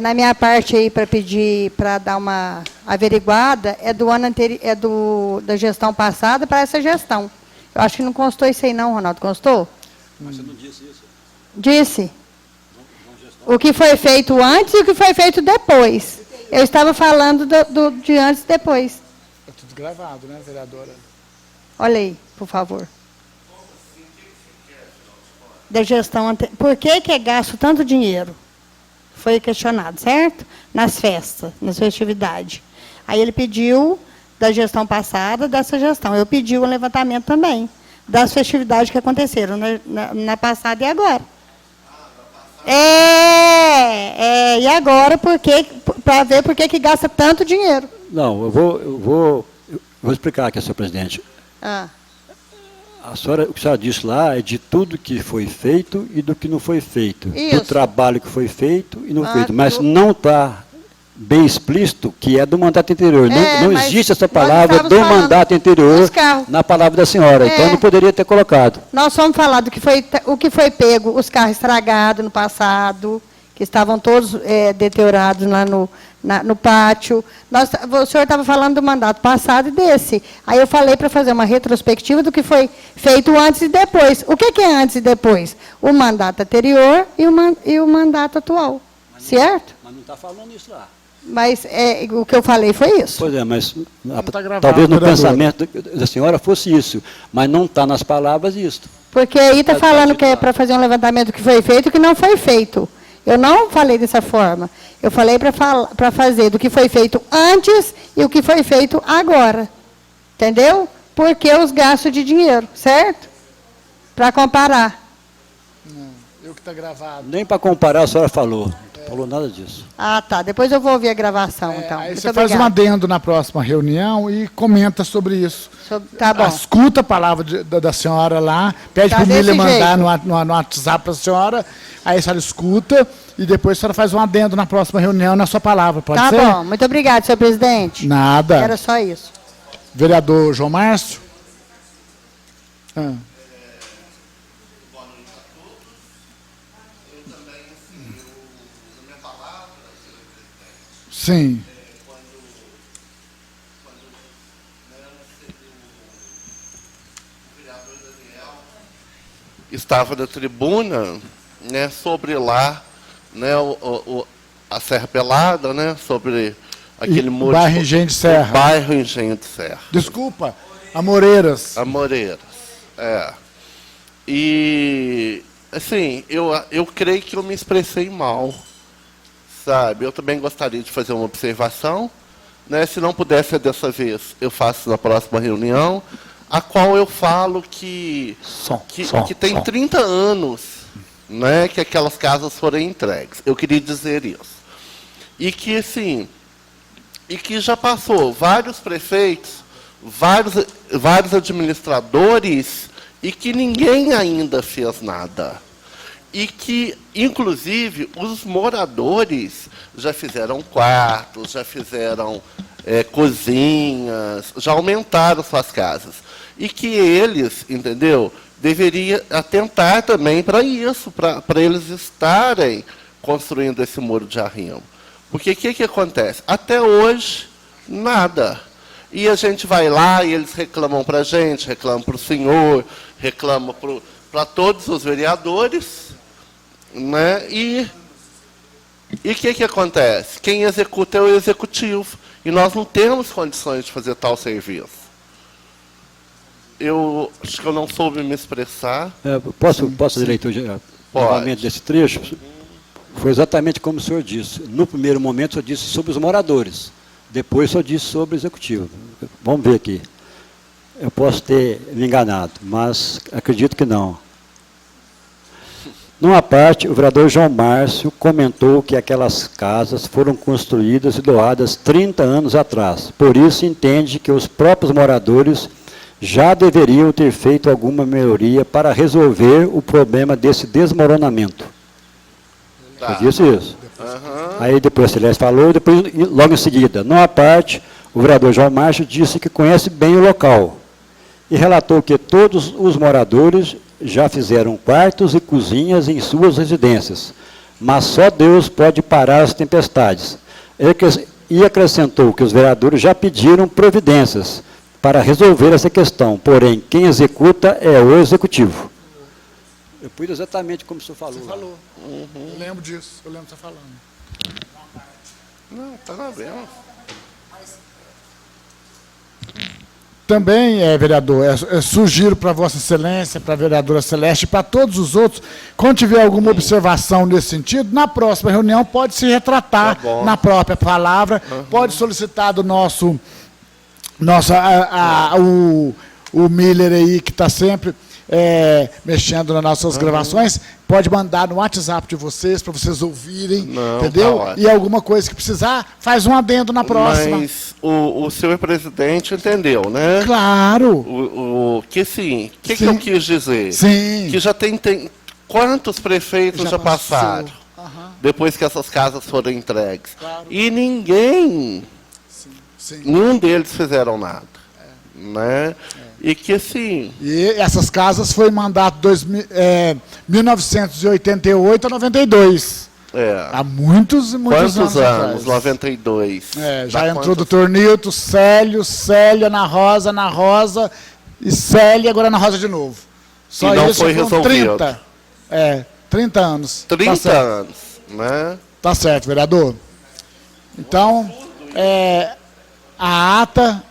Na minha parte aí, para pedir, para dar uma averiguada, é do ano anterior, da gestão passada para essa gestão. Eu acho que não constou isso aí não, Ronaldo, constou? Mas você não disse isso? Disse. O que foi feito antes e o que foi feito depois. Eu estava falando de antes e depois. É tudo gravado, né, vereadora? Olha aí, por favor. Da gestão anterior. Por que é gasto tanto dinheiro? Foi questionado, certo? Nas festas, nas festividades. Aí ele pediu da gestão passada, dessa gestão. Eu pedi um levantamento também das festividades que aconteceram na passada e agora. E agora, para ver por que gasta tanto dinheiro. Não, eu vou explicar aqui, senhor presidente. Ah. O que a senhora disse lá é de tudo que foi feito e do que não foi feito. Isso. Do trabalho que foi feito e não feito. Mas não está bem explícito que é do mandato anterior. Não mas existe essa nós palavra estávamos do falando mandato anterior dos carros. na palavra da senhora. Então não poderia ter colocado. Nós vamos falar do que o que foi pego, os carros estragados no passado, que estavam todos deteriorados lá no pátio. O senhor estava falando do mandato passado e desse. Aí eu falei para fazer uma retrospectiva do que foi feito antes e depois. O que é antes e depois? O mandato anterior e o mandato atual. Certo? Mas não está falando isso lá. Mas o que eu falei foi isso. Pois é, mas tá gravado, talvez no vereadora. pensamento da senhora fosse isso, mas não está nas palavras isso. Porque aí está Tá falando dito que é lá. para fazer um levantamento do que foi feito e que não foi feito. Eu não falei dessa forma. Eu falei para fazer do que foi feito antes e o que foi feito agora. Entendeu? Porque os gastos de dinheiro, certo? Para comparar. Eu que está gravado. Nem para comparar a senhora falou. Não falou nada disso. Ah, tá. Depois eu vou ouvir a gravação, então. Aí Muito você faz um obrigada. adendo na próxima reunião e comenta sobre isso. Tá bom. Escuta a palavra da senhora lá, pede Tá para o Miller desse mandar jeito. no WhatsApp para a senhora, aí a senhora escuta e depois a senhora faz um adendo na próxima reunião na sua palavra, pode Tá ser? bom. Muito obrigada, senhor presidente. Nada. Era só isso. Vereador João Márcio? Sim. Estava na tribuna, né, sobre lá, né, a Serra Pelada, né, sobre aquele muro. Bairro Engenho de Serra. O bairro Engenho de Serra. Desculpa, Amoreiras. Amoreiras, E, assim, eu creio que eu me expressei mal, sabe? Eu também gostaria de fazer uma observação, né? Se não puder ser dessa vez, eu faço na próxima reunião, a qual eu falo que tem 30 anos, né, que aquelas casas foram entregues. Eu queria dizer isso. E que, assim, já passou vários prefeitos, vários administradores, e que ninguém ainda fez nada. E que, inclusive, os moradores já fizeram quartos, já fizeram cozinhas, já aumentaram suas casas. E que eles, entendeu, deveriam atentar também para isso, para eles estarem construindo esse muro de arrimo. Porque o que acontece? Até hoje, nada. E a gente vai lá e eles reclamam para a gente, reclamam para o senhor, reclamam para todos os vereadores, né? E o que acontece? Quem executa é o executivo. E nós não temos condições de fazer tal serviço. eu acho que eu não soube me expressar. Posso fazer leitura novamente desse trecho? Foi exatamente como o senhor disse. No primeiro momento, o senhor disse sobre os moradores. Depois, o senhor disse sobre o executivo. Vamos ver aqui. Eu posso ter me enganado, mas acredito que não. Numa parte, o vereador João Márcio comentou que aquelas casas foram construídas e doadas 30 anos atrás. Por isso, entende que os próprios moradores já deveriam ter feito alguma melhoria para resolver o problema desse desmoronamento. Tá. Eu disse isso. Aham. Aí depois a Celeste falou, depois, logo em seguida, numa parte, o vereador João Márcio disse que conhece bem o local e relatou que todos os moradores já fizeram quartos e cozinhas em suas residências, mas só Deus pode parar as tempestades. E acrescentou que os vereadores já pediram providências para resolver essa questão, porém, quem executa é o executivo. Eu pus exatamente como o senhor falou. Você falou. Eu lembro disso, eu lembro você falando. Não, tá vendo. Também, vereador, sugiro para Vossa Excelência, para a vereadora Celeste, para todos os outros, quando tiver alguma observação nesse sentido, na próxima reunião pode se retratar na própria palavra, pode solicitar do o Miller aí, que está sempre mexendo nas nossas gravações, pode mandar no WhatsApp de vocês, para vocês ouvirem, entendeu? Tá E alguma coisa que precisar, faz um adendo na próxima. Mas o senhor presidente entendeu, né? Claro. Que sim. O que eu quis dizer? Sim. Que já tem quantos prefeitos já passaram? Depois que essas casas foram entregues. Claro. E ninguém, nenhum deles fizeram nada. Né? E que assim... E essas casas foi mandato 1988 a 92. Há muitos e muitos Quantos anos atrás. 92. Já entrou doutor Nilton, Célio, Ana Rosa e Célia, agora Ana Rosa de novo. Só e não isso foi foram resolvido. 30 anos. 30 anos, né? Tá certo, vereador. Então, a ata...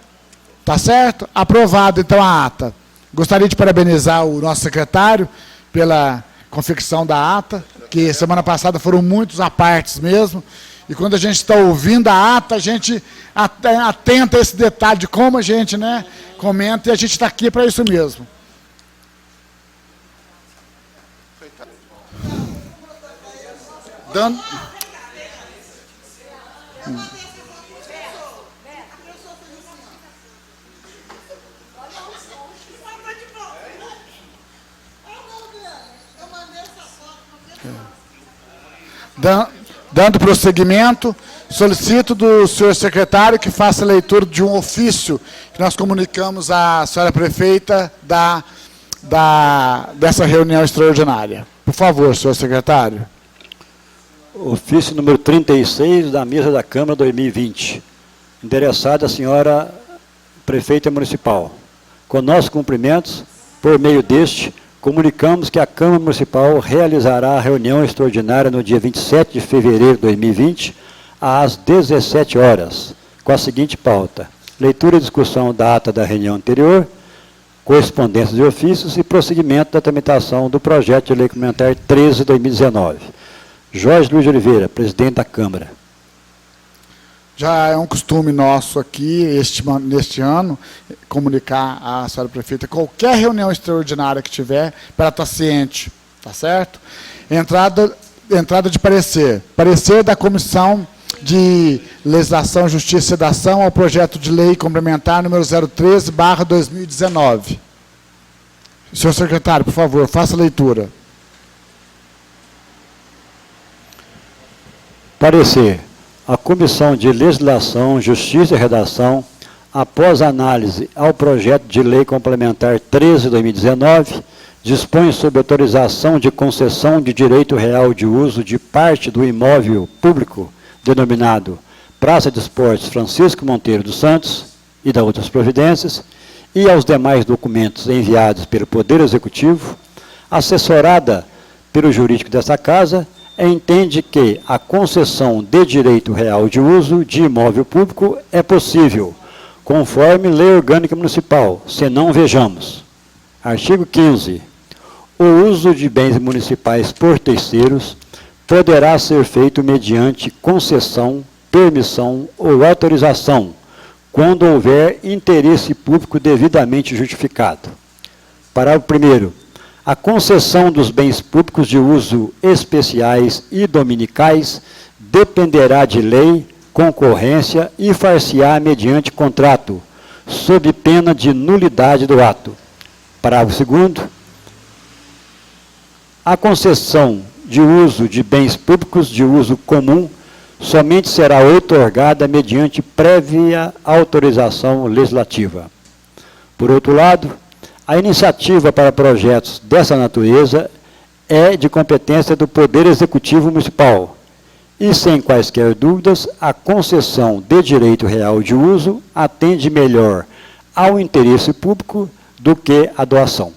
Tá certo? Aprovado, então, a ata. Gostaria de parabenizar o nosso secretário pela confecção da ata, que semana passada foram muitos apartes mesmo, e quando a gente está ouvindo a ata, a gente atenta a esse detalhe de como a gente, né, comenta, e a gente está aqui para isso mesmo. Dando... Dando prosseguimento, solicito do senhor secretário que faça a leitura de um ofício que nós comunicamos à senhora prefeita dessa reunião extraordinária. Por favor, senhor secretário. Ofício número 36 da mesa da Câmara 2020, endereçado à senhora prefeita municipal. Com nossos cumprimentos, por meio deste, comunicamos que a Câmara Municipal realizará a reunião extraordinária no dia 27 de fevereiro de 2020, às 17 horas, com a seguinte pauta: leitura e discussão da ata da reunião anterior, correspondência de ofícios e prosseguimento da tramitação do projeto de lei complementar 13 de 2019. Jorge Luiz de Oliveira, presidente da Câmara. Já é um costume nosso aqui, neste ano, comunicar à senhora prefeita qualquer reunião extraordinária que tiver, para ela estar ciente, tá certo? Entrada de parecer. Parecer da Comissão de Legislação, Justiça e Sedação ao projeto de lei complementar número 013/2019. Senhor secretário, por favor, faça a leitura. Parecer. A Comissão de Legislação, Justiça e Redação, após análise ao projeto de lei complementar 13 de 2019, dispõe sobre autorização de concessão de direito real de uso de parte do imóvel público denominado Praça de Esportes Francisco Monteiro dos Santos e das outras providências, e aos demais documentos enviados pelo Poder Executivo, assessorada pelo jurídico desta Casa, entende que a concessão de direito real de uso de imóvel público é possível, conforme Lei Orgânica Municipal, senão vejamos. Artigo 15. O uso de bens municipais por terceiros poderá ser feito mediante concessão, permissão ou autorização, quando houver interesse público devidamente justificado. Parágrafo 1º. A concessão dos bens públicos de uso especiais e dominicais dependerá de lei, concorrência e far-se-á mediante contrato, sob pena de nulidade do ato. Parágrafo 2º. A concessão de uso de bens públicos de uso comum somente será outorgada mediante prévia autorização legislativa. Por outro lado, a iniciativa para projetos dessa natureza é de competência do Poder Executivo Municipal e, sem quaisquer dúvidas, a concessão de direito real de uso atende melhor ao interesse público do que a doação.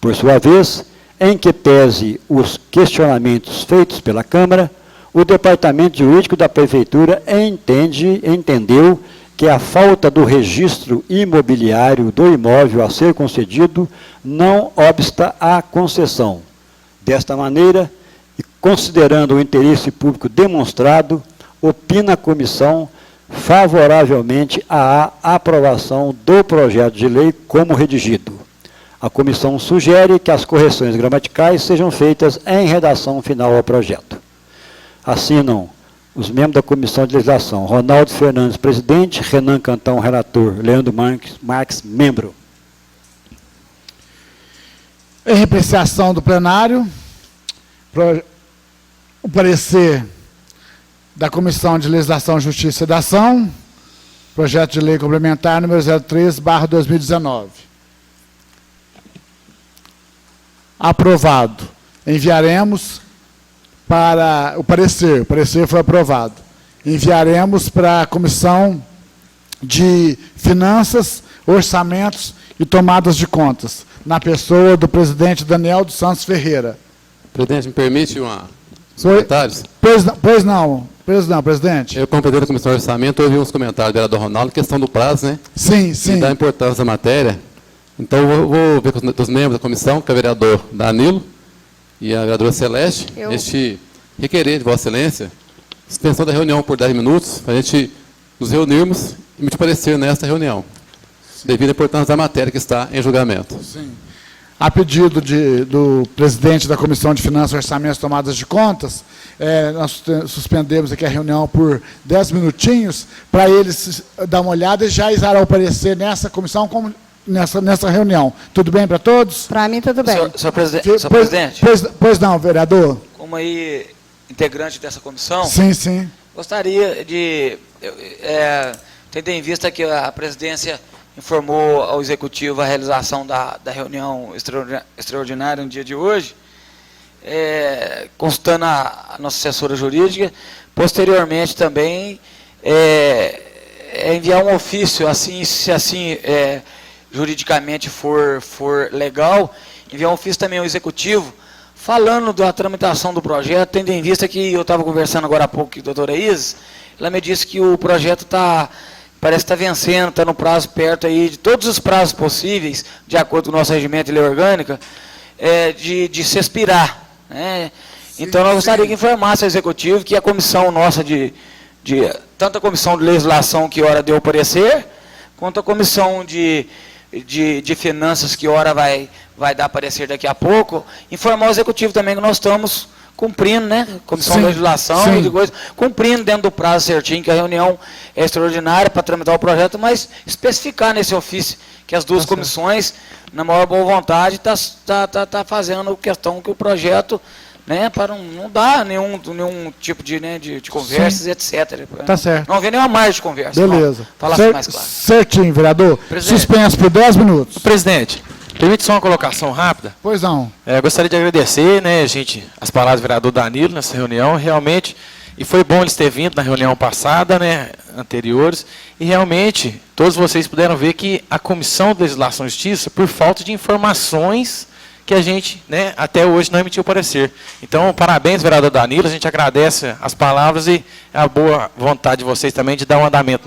Por sua vez, em que pese os questionamentos feitos pela Câmara, o Departamento Jurídico da Prefeitura entendeu que a falta do registro imobiliário do imóvel a ser concedido não obsta à concessão. Desta maneira, e considerando o interesse público demonstrado, opina a comissão favoravelmente à aprovação do projeto de lei como redigido. A comissão sugere que as correções gramaticais sejam feitas em redação final ao projeto. Assinam os membros da Comissão de Legislação: Ronaldo Fernandes, presidente; Renan Cantão, relator; Leandro Marques, membro. Em apreciação do plenário, o parecer da Comissão de Legislação, Justiça e Sedação, projeto de lei complementar número 03/2019. Aprovado. Enviaremos para o parecer foi aprovado. Enviaremos para a Comissão de Finanças, Orçamentos e Tomadas de Contas, na pessoa do presidente Daniel dos Santos Ferreira. Presidente, me permite os comentários? Pois não, presidente. Eu, como presidente da Comissão de Orçamento, ouvi uns comentários do vereador Ronaldo, questão do prazo, né? Sim, sim. E da importância da matéria. Então, eu vou ver com os membros da comissão, que é o vereador Danilo e a vereadora Celeste, este requerer de Vossa Excelência, suspensão da reunião por 10 minutos, para a gente nos reunirmos e emitir parecer nesta reunião, devido à importância da matéria que está em julgamento. Sim. A pedido do presidente da Comissão de Finanças, Orçamentos e Tomadas de Contas, nós suspendemos aqui a reunião por 10 minutinhos, para eles dar uma olhada e já irá o parecer nessa comissão, como nessa reunião. Tudo bem para todos? Para mim, tudo bem. Senhor presidente. Pois não, vereador. Como aí, integrante dessa comissão, Sim. gostaria de, tendo em vista que a presidência informou ao Executivo a realização da reunião extraordinária no dia de hoje, consultando a nossa assessora jurídica, posteriormente também enviar um ofício, se assim juridicamente for legal, enviar um ofício também ao Executivo, falando da tramitação do projeto, tendo em vista que eu estava conversando agora há pouco com a doutora Isis, ela me disse que o projeto parece estar vencendo, está no prazo perto aí de todos os prazos possíveis, de acordo com o nosso regimento e lei orgânica, de se expirar. Né? Então, nós gostaríamos que informasse ao Executivo que a comissão nossa tanto a comissão de legislação que ora deu o parecer, quanto a comissão de finanças que ora vai dar parecer daqui a pouco, informar o Executivo também que nós estamos cumprindo, né? Comissão de legislação e de coisa, cumprindo dentro do prazo certinho, que a reunião é extraordinária para tramitar o projeto, mas especificar nesse ofício que as duas comissões, na maior boa vontade, tá fazendo questão que o projeto, né, para não dar nenhum tipo de conversas, etc. Tá certo. Não haver nenhuma margem de conversa. Beleza. Falar mais claro. Certinho, vereador. Presidente. Suspenso por 10 minutos. Presidente, permite só uma colocação rápida? Pois não. Gostaria de agradecer, né, as palavras do vereador Danilo nessa reunião, realmente, e foi bom eles terem vindo na reunião passada, né, anteriores, e realmente todos vocês puderam ver que a Comissão de Legislação e Justiça, por falta de informações, que a gente, né, até hoje não emitiu parecer. Então, parabéns, vereador Danilo, a gente agradece as palavras e a boa vontade de vocês também de dar um andamento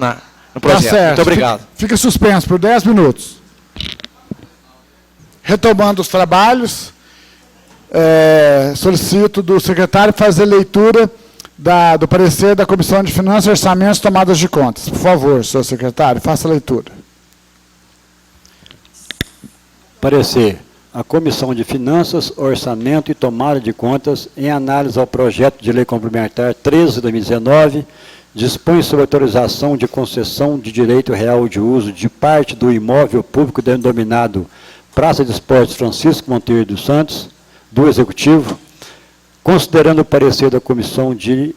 no projeto. Tá certo. Muito obrigado. Fica suspenso por 10 minutos. Retomando os trabalhos, solicito do secretário fazer leitura do parecer da Comissão de Finanças, Orçamentos e Tomadas de Contas. Por favor, senhor secretário, faça a leitura. Parecer. A Comissão de Finanças, Orçamento e Tomada de Contas, em análise ao projeto de lei complementar 13 de 2019, dispõe sobre autorização de concessão de direito real de uso de parte do imóvel público denominado Praça de Esportes Francisco Monteiro dos Santos, do Executivo, considerando o parecer da Comissão de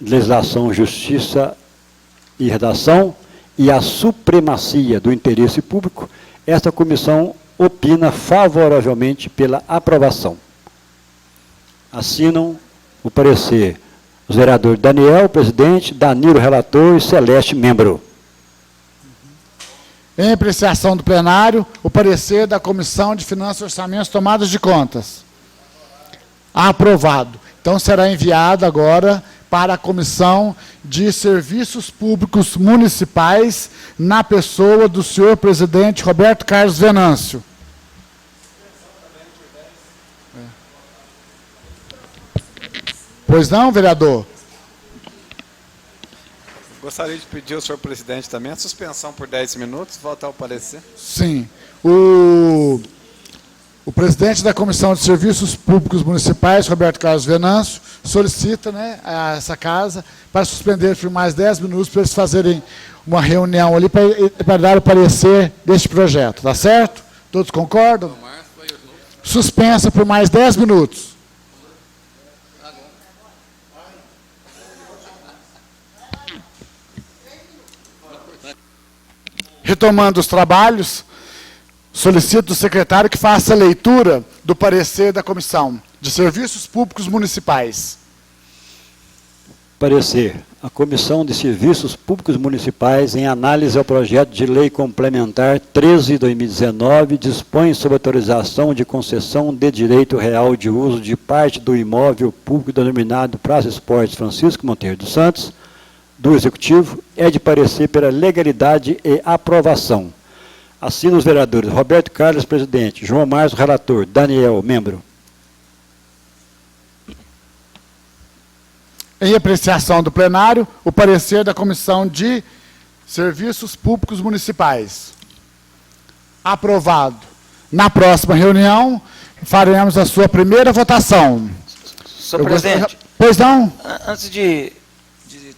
Legislação, Justiça e Redação e a supremacia do interesse público, esta comissão opina favoravelmente pela aprovação. Assinam o parecer os vereadores Daniel, presidente, Danilo, relator, e Celeste, membro. Em apreciação do plenário, o parecer da Comissão de Finanças, Orçamentos e Tomadas de Contas. Aprovado. Então, será enviado agora para a Comissão de Serviços Públicos Municipais, na pessoa do senhor presidente Roberto Carlos Venâncio. Pois não, vereador? Gostaria de pedir ao senhor presidente também a suspensão por 10 minutos, voltar ao parecer. Sim. O presidente da Comissão de Serviços Públicos Municipais, Roberto Carlos Venâncio, solicita, né, a essa casa para suspender por mais 10 minutos para eles fazerem uma reunião ali para dar o parecer deste projeto. Tá certo? Todos concordam? Suspensa por mais 10 minutos. Retomando os trabalhos, solicito do secretário que faça a leitura do parecer da Comissão de Serviços Públicos Municipais. Parecer. A Comissão de Serviços Públicos Municipais, em análise ao projeto de lei complementar 13 de 2019, dispõe sobre autorização de concessão de direito real de uso de parte do imóvel público denominado Praça Esportes Francisco Monteiro dos Santos, do Executivo, é de parecer pela legalidade e aprovação. Assinam os vereadores Roberto Carlos, presidente, João Márcio, relator, Daniel, membro. Em apreciação do plenário, o parecer da Comissão de Serviços Públicos Municipais. Aprovado. Na próxima reunião, faremos a sua primeira votação. Senhor presidente, Pois não? antes de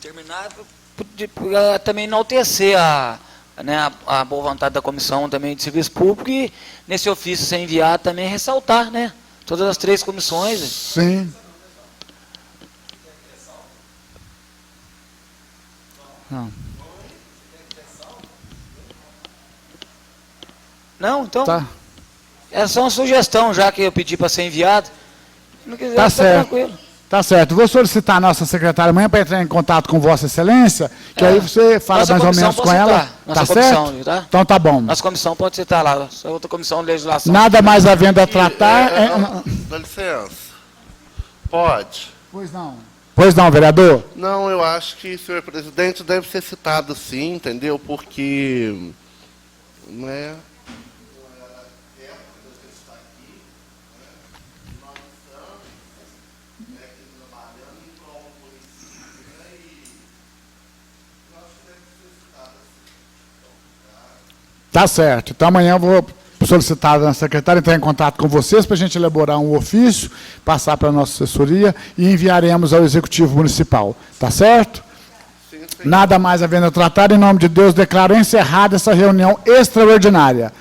terminar, também enaltecer a boa vontade da Comissão também de Serviço Público e, nesse ofício ser enviado, também ressaltar, né? Todas as 3 comissões. Sim. Não, então, Tá. é só uma sugestão, já que eu pedi para ser enviado. Se não quiser, Tá tá certo. tranquilo. Tá certo. Vou solicitar a nossa secretária amanhã para entrar em contato com Vossa Excelência, que aí você fala Nossa mais ou comissão menos com pode ela. citar. Nossa Tá comissão, certo? tá? Então tá bom. Nossa comissão pode citar lá, essa outra comissão de legislação. Nada mais havendo a tratar. Dá licença. Pode. Pois não. Pois não, vereador? Não, eu acho que, senhor presidente, deve ser citado sim, entendeu? Porque, né, Tá certo. Então amanhã eu vou solicitar a secretária entrar em contato com vocês para a gente elaborar um ofício, passar para a nossa assessoria e enviaremos ao Executivo Municipal. Tá certo? Nada mais havendo a tratar, em nome de Deus, declaro encerrada essa reunião extraordinária.